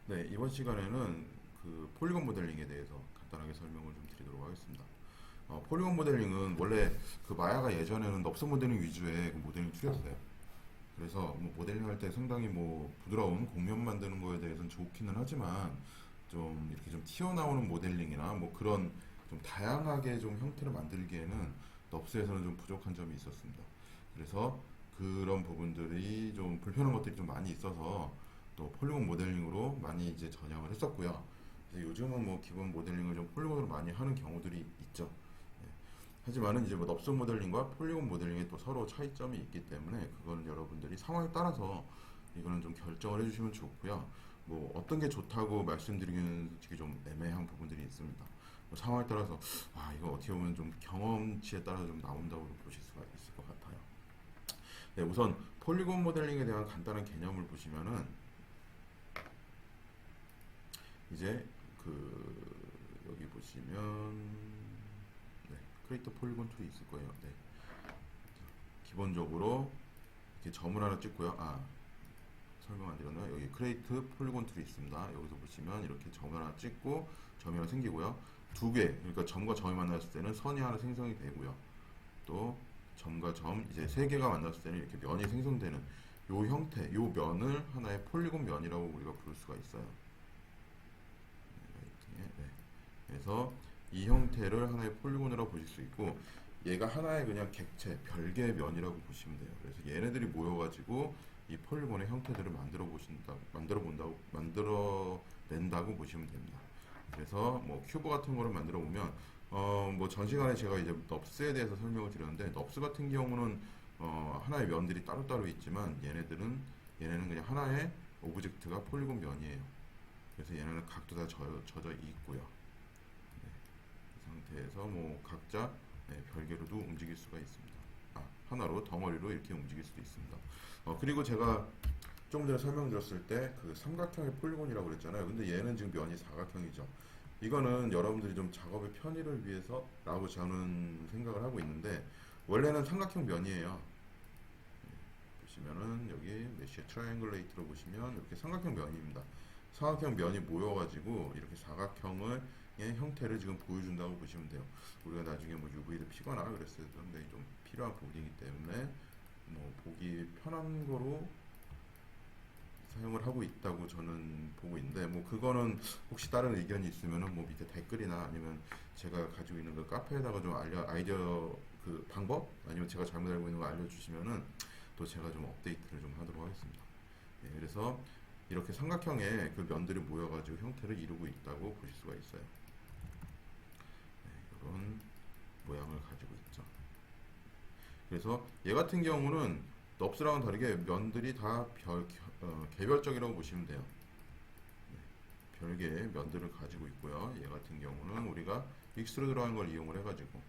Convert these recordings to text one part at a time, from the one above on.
네, 이번 시간에는 그 폴리곤 모델링에 대해서 간단하게 설명을 좀 드리도록 하겠습니다. 폴리곤 모델링은 원래 그 마야가 예전에는 넙스 모델링 위주의 그 모델링 툴이었어요. 그래서 뭐 모델링 할 때 상당히 뭐 부드러운 곡면 만드는 거에 대해서는 좋기는 하지만 좀 이렇게 좀 튀어나오는 모델링이나 뭐 그런 좀 다양하게 좀 형태를 만들기에는 넙스에서는 좀 부족한 점이 있었습니다. 그래서 그런 부분들이 좀 불편한 것들이 좀 많이 있어서 또 폴리곤 모델링으로 많이 이제 전향을 했었고요. 그래서 요즘은 뭐 기본 모델링을 좀 폴리곤으로 많이 하는 경우들이 있죠. 예. 하지만은 이제 뭐 넙스 모델링과 폴리곤 모델링에 또 서로 차이점이 있기 때문에 그거는 여러분들이 상황에 따라서 이거는 좀 결정을 해주시면 좋고요. 뭐 어떤 게 좋다고 말씀드리기는 솔직히 좀 애매한 부분들이 있습니다. 뭐 상황에 따라서 이거 어떻게 보면 좀 경험치에 따라 좀 나온다고 보실 수가 있을 것 같아요. 네, 우선 폴리곤 모델링에 대한 간단한 개념을 보시면은 이제 여기 보시면 네, 크리에이터 폴리곤 툴이 있을 거예요. 네. 기본적으로 이렇게 점을 하나 찍고요. 설명 안 드렸나요? 여기 크리에이트 폴리곤 툴이 있습니다. 여기서 보시면 이렇게 점을 하나 찍고 점이 하나 생기고요. 두 개, 그러니까 점과 점이 만났을 때는 선이 하나 생성이 되고요. 또 점과 점, 이제 세 개가 만났을 때는 이렇게 면이 생성되는 요 형태, 요 면을 하나의 폴리곤 면이라고 우리가 부를 수가 있어요. 네. 그래서 이 형태를 하나의 폴리곤이라고 보실 수 있고 얘가 하나의 그냥 객체, 별개의 면이라고 보시면 돼요. 그래서 얘네들이 모여가지고 이 폴리곤의 형태들을 만들어 낸다고 보시면 됩니다. 그래서 뭐 큐브 같은 거를 만들어 보면 뭐 전 시간에 제가 이제 넙스에 대해서 설명을 드렸는데 넙스 같은 경우는 하나의 면들이 따로따로 있지만 얘네는 그냥 하나의 오브젝트가 폴리곤 면이에요. 그래서 얘네는 각도 다 져져 있고요. 네, 이 상태에서 뭐 각자 별개로도 움직일 수가 있습니다. 하나로 덩어리로 이렇게 움직일 수도 있습니다. 그리고 제가 조금 전에 설명드렸을 때 그 삼각형의 폴리곤이라고 그랬잖아요. 근데 얘는 지금 면이 사각형이죠. 이거는 여러분들이 좀 작업의 편의를 위해서라고 저는 생각을 하고 있는데 원래는 삼각형 면이에요. 보시면은 여기 메쉬 트라이앵글레이트로 보시면 이렇게 삼각형 면입니다. 삼각형 면이 모여가지고 이렇게 사각형의 형태를 지금 보여준다고 보시면 돼요. 우리가 나중에 뭐 UV를 피거나 그랬을 때 좀 필요한 부분이기 때문에 뭐 보기 편한 거로 사용을 하고 있다고 저는 보고 있는데 뭐 그거는 혹시 다른 의견이 있으면은 뭐 밑에 댓글이나 아니면 제가 가지고 있는 그 카페에다가 좀 아이디어 그 방법 아니면 제가 잘못 알고 있는 거 알려주시면은 또 제가 좀 업데이트를 좀 하도록 하겠습니다. 그래서 이렇게 삼각형의 그 면들이 모여가지고 형태를 이루고 있다고 보실 수가 있어요. 이런 모양을 가지고 있죠. 그래서 얘 같은 경우는 넙스랑은 다르게 면들이 다 개별적이라고 보시면 돼요. 별개의 면들을 가지고 있고요. 얘 같은 경우는 우리가 익스트루드라는 걸 이용을 해가지고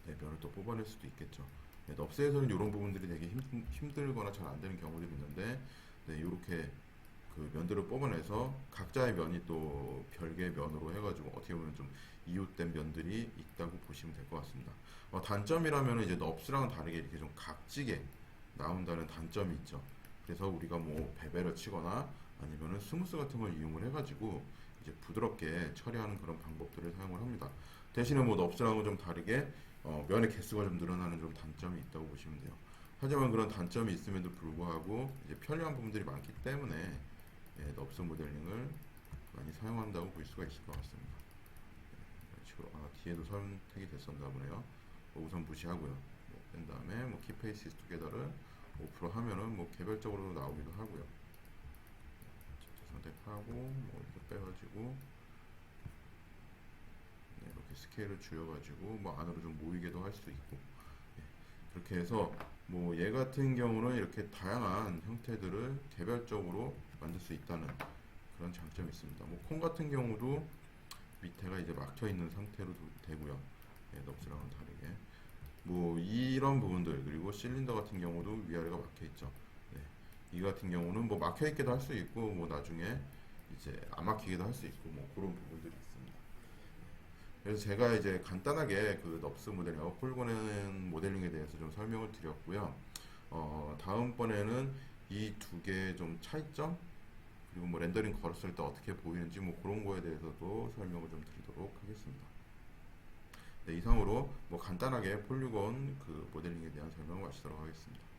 면을 또 뽑아낼 수도 있겠죠. 넙스에서는 이런 부분들이 되게 힘들거나 잘 안 되는 경우들이 있는데 이렇게 그 면들을 뽑아내서 각자의 면이 또 별개의 면으로 해가지고 어떻게 보면 좀 이웃된 면들이 있다고 보시면 될 것 같습니다. 단점이라면 이제 넙스랑은 다르게 이렇게 좀 각지게 나온다는 단점이 있죠. 그래서 우리가 뭐 베벨을 치거나 아니면은 스무스 같은 걸 이용을 해가지고 이제 부드럽게 처리하는 그런 방법들을 사용을 합니다. 대신에 뭐 넙스랑은 좀 다르게 면의 개수가 좀 늘어나는 좀 단점이 있다고 보시면 돼요. 하지만 그런 단점이 있음에도 불구하고 이제 편리한 부분들이 많기 때문에 넙스 모델링을 많이 사용한다고 볼 수가 있을 것 같습니다. 이런 식으로 뒤에도 선택이 됐었나 보네요. 우선 무시하고요. 뺀 다음에 뭐 키페이스 투게더를 5% 하면은 뭐 개별적으로 나오기도 하고요. 선택하고 뭐 이렇게 빼가지고 이렇게 스케일을 줄여가지고 뭐 안으로 좀 모이게도 할 수도 있고 그렇게 해서 뭐 얘 같은 경우는 이렇게 다양한 형태들을 개별적으로 만들 수 있다는 그런 장점이 있습니다. 뭐 콩 같은 경우도 밑에가 이제 막혀 있는 상태로 되고요. 넙스랑은 다르게 뭐 이런 부분들 그리고 실린더 같은 경우도 위아래가 막혀 있죠. 이 같은 경우는 뭐 막혀 있기도 할 수 있고 뭐 나중에 이제 안 막히기도 할 수 있고 뭐 그런 부분들이 있습니다. 그래서 제가 이제 간단하게 그 넙스 모델링하고 폴리곤 모델링에 대해서 좀 설명을 드렸고요. 다음번에는 이 두 개의 좀 차이점 그리고 뭐 렌더링 걸었을 때 어떻게 보이는지 뭐 그런 거에 대해서도 설명을 좀 드리도록 하겠습니다. 네, 이상으로 뭐 간단하게 폴리곤 그 모델링에 대한 설명을 마치도록 하겠습니다.